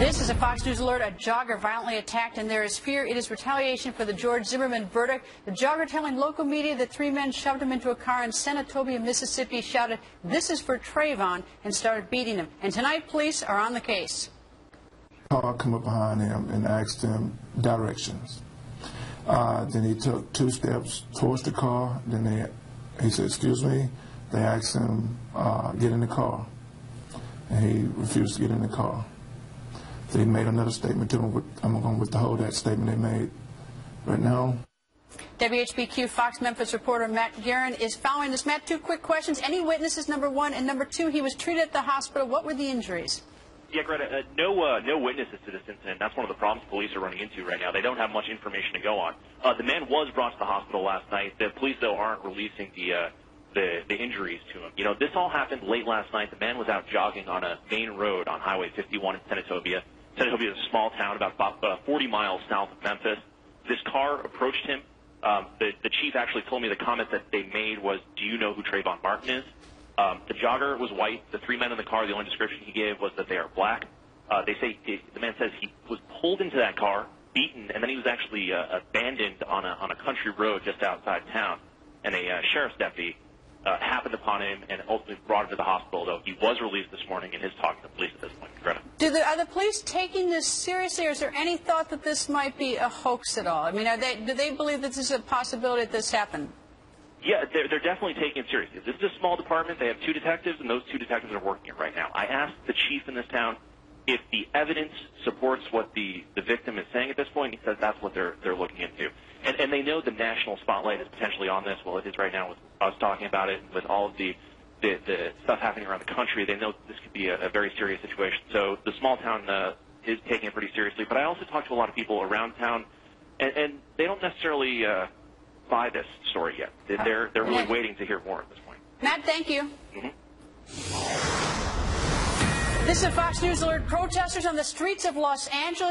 This is a Fox News alert. A jogger violently attacked, and there is fear it is retaliation for the George Zimmerman verdict. The jogger telling local media that three men shoved him into a car in Senatobia, Mississippi, shouted, "This is for Trayvon," and started beating him. And tonight, police are on the case. Car come up behind him and asked him directions. Then he took 2 steps towards the car. Then he said, "Excuse me." They asked him, "Get in the car." And he refused to get in the car. They made another statement to him. I'm going to withhold that statement they made right now. WHBQ Fox Memphis reporter Matt Guerin is following this. Matt, 2 quick questions. Any witnesses, number 1, and number 2, he was treated at the hospital. What were the injuries? Yeah, Greta, no witnesses to this incident. That's one of the problems police are running into right now. They don't have much information to go on. The man was brought to the hospital last night. The police, though, aren't releasing the injuries to him. You know, this all happened late last night. The man was out jogging on a main road on Highway 51 in Senatobia. Senatobia is a small town about 40 miles south of Memphis. This car approached him. The chief actually told me the comment that they made was, "Do you know who Trayvon Martin is?" The jogger was white. The 3 men in the car, the only description he gave was that they are black. They say the man says he was pulled into that car, beaten, and then he was actually abandoned on a country road just outside town. And a sheriff's deputy happened upon him and ultimately brought him to the hospital, though he was released this morning and is talking to police at this point. Greta. Are the police taking this seriously, or is there any thought that this might be a hoax at all? I mean, do they believe that this is a possibility that this happened? Yeah, they're definitely taking it seriously. This is a small department. They have 2 detectives, and those 2 detectives are working it right now. I asked the chief in this town if the evidence supports what the victim is saying at this point. He says that's what they're looking into. And they know the national spotlight is potentially on this. Well, it is right now with us talking about it, with all of the stuff happening around the country. They know this could be a very serious situation. So the small town is taking it pretty seriously. But I also talked to a lot of people around town, and they don't necessarily buy this story yet. They're really waiting to hear more at this point. Matt, thank you. This is a Fox News alert. Protesters on the streets of Los Angeles